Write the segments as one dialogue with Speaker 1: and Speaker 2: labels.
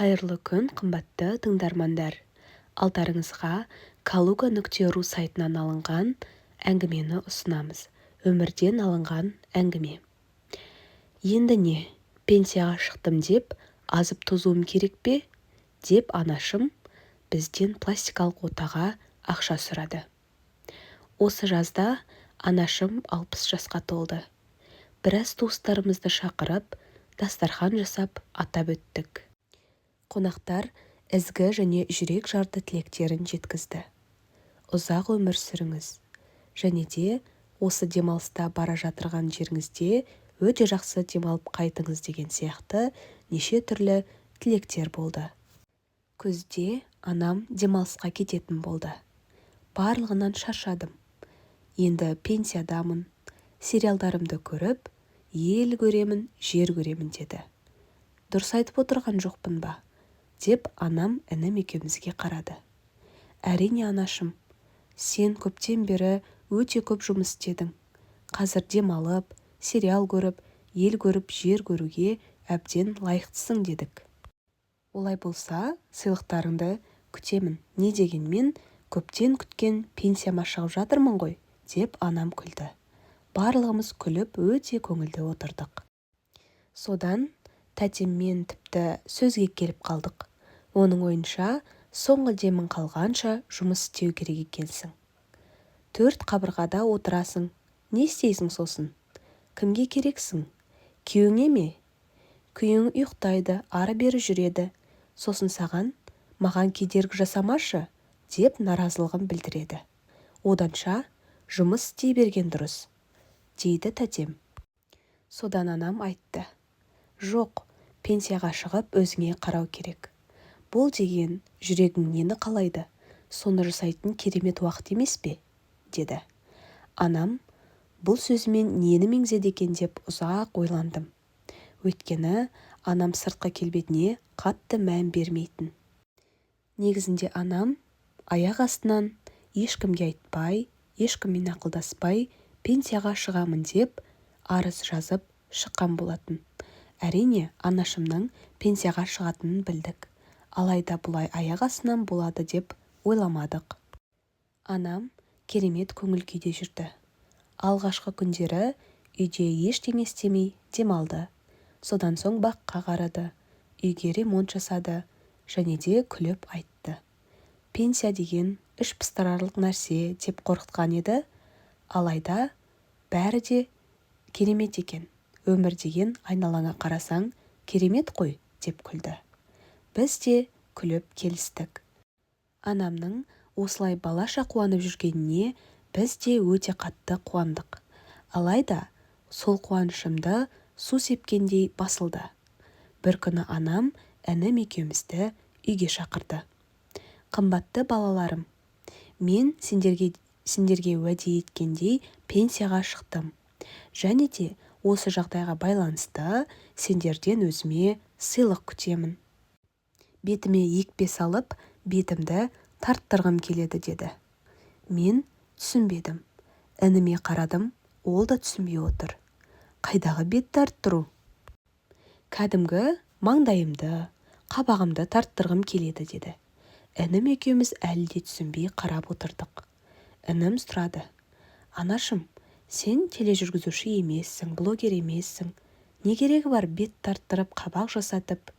Speaker 1: Қайырлы күн, қымбатты тыңдармандар. Алдарыңызға Kaluga.ru сайтынан алынған әңгімені ұсынамыз. Өмірден алынған әңгіме. Енді не, пенсияға шықтым деп, азып тозуым керек пе? Деп анашым бізден пластикалық отаға ақша сұрады. Осы жазда анашым 60 жасқа толды. Біраз туыстарымызды шақырып, дастархан жасап атап өттік. Қонақтар ізгі және жүрек жарды тілектерін жеткізді. Ұзақ өмір сүріңіз. Және де осы демалыста бара жатырған жеріңізде өте жақсы демалып қайтыңыз деген сияқты неше түрлі тілектер болды. Күзде анам демалысқа кететін болды. Барлығынан шаршадым. Енді пенсиядамын. Сериалдарымды көріп, ел көремін, жер көремін деді. Дұрыс айтып отырған жоқпын ба? Деп анам інім екеумізге қарады. Әрине анашым, сен көптен бері өте көп жұмыс істедің. Қазір демалып, сериал көріп, ел көріп, жер көруге әбден лайықтысың дедік. Олай болса, сыйлықтарыңды күтемін. Не дегенмен, көптен күткен пенсияма шығып жатырмын ғой, деп анам күлді. Барлығымыз күліп өте көңілді отырдық. Содан тәтеммен тіпті сөзге келіп қалдық. Оның ойынша, соңғы демің қалғанша жұмыс істеу керек екенсің. 4 қабырғада отырасың. Не істейсің сосын? Кімге керексің? Күйеуіңе ме? Күйеуің ұйықтайды, ары-бері жүреді. Сосын саған, маған кедергі жасамашы, деп наразылығын білдіреді. Оданша, жұмыс істей берген дұрыс, дейді тәтем. Содан анам айтты. Жоқ, пенсияға шығып өзіңе қарау керек. Бұл деген жүрегің нені қалайды? Соны жасайтын керемет уақыт емес пе? Деді. Анам бұл сөзімен нені меңзеді екен деп ұзақ ойландым. Өйткені анам сыртқы келбетіне қатты мән бермейтін. Негізінде анам аяқ астынан ешкімге айтпай, ешкіммен ақылдаспай пенсияға шығамын деп арыз жазып шыққан болатын. Әрине, анашымның пенсияға шығатынын білдік. Алайда бұлай аяқ астынан болады деп ойламадық. Анам керемет көңіл күйде жүрді. Алғашқы күндері үйде ештеңе істемей демалды. Содан соң баққа қарады, үйге ремонт жасады және де күліп айтты. Пенсия деген іш пыстырарлық нәрсе деп қорқытқан еді. Алайда бәрі де керемет екен. Өмір деген айналаңа қарасаң, керемет қой, деп күлді. Біз де күліп келістік. Анамның осылай балаша қуанып жүргеніне біз де өте қатты қуандық. Алайда сол қуанышымды су сепкендей басылды. Бір күні анам інім екеумізді үйге шақырды. Қымбатты балаларым, мен сендерге уәде еткендей пенсияға шықтым. Және де осы жағдайға байланысты сендерден өзіме сыйлық күтемін. Бетіме екпе салып, бетімді тарттырғым келеді деді. Мен түсінбедім. Ініме қарадым, ол да түсінбей отыр. Қайдағы бет тарттыру? Кәдімгі маңдайымды, қабағымды тарттырғым келеді деді. Інім екеуміз әлі де түсінбей қарап отырдық. Інім сұрады. Анашым, сен тележүргізуші емессің, блогер емессің. Не керегі бар бет тарттырып, қабақ жасатып?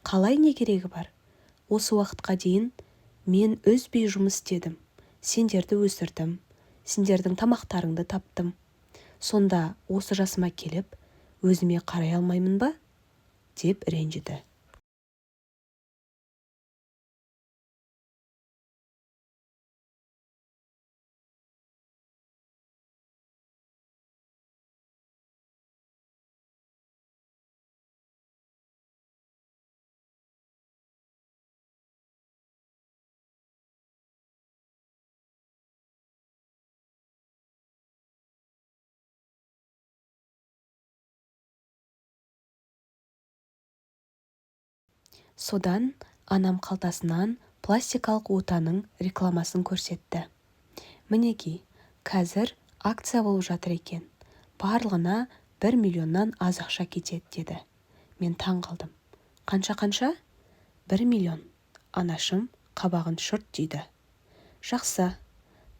Speaker 1: Қалай не керегі бар? Осы уақытқа дейін мен үзбей жұмыс істедім. Сендерді өсірдім. Сендердің тамақтарыңды таптым. Сонда осы жасыма келіп, өзіме қарай алмаймын ба? Деп ренжіді. Содан анам қалтасынан пластикалық отаның рекламасын көрсетті. Мінеки, қазір акция болып жатыр екен. Барлығына 1 миллионнан аз ақша кетеді деді. Мен таң қалдым. Қанша? 1 миллион. Анашым қабағын шұрт дейді. Жақсы,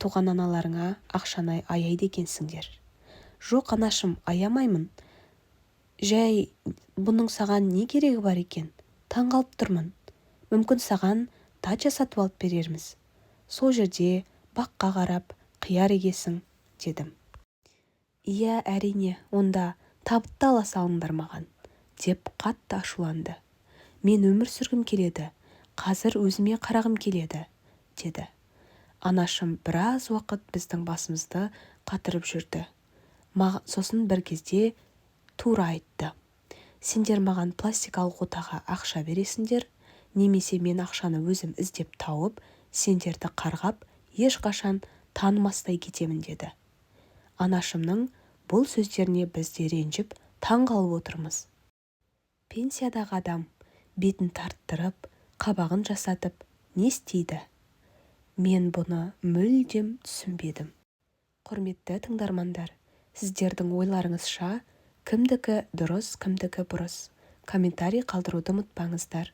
Speaker 1: туған аналарыңа ақшаны аяйды екенсіңдер. Жоқ анашым, аямаймын. Жәй, бұның саған не керегі бар екен? Таңғалып тұрмын. Мүмкін саған дача сатып алып берерміз. Сол жерде баққа қарап қияр егесің, дедім. Иә, әрине, онда табытты ала салыңдар маған, деп қатты ашуланды. Мен өмір сүргім келеді, қазір өзіме қарағым келеді, деді. Анашым біраз уақыт біздің басымызды қатырып жүрді. Сосын бір кезде тура айтты. Сендер маған пластикалық отаға ақша бересіңдер, немесе мен ақшаны өзім іздеп тауып, сендерді қарғап, ешқашан танымастай кетемін, деді. Анашымның бұл сөздеріне біз де ренжіп, таңғалып отырмыз. Пенсиядағы адам бетін тарттырып, қабағын жасатып, не істейді? Мен бұны мүлдем түсінбедім. Құрметті тыңдармандар, сіздердің ойларыңызша кімдікі дұрыс, кімдікі бұрыс? Комментарий қалдыруды ұмытпаңыздар.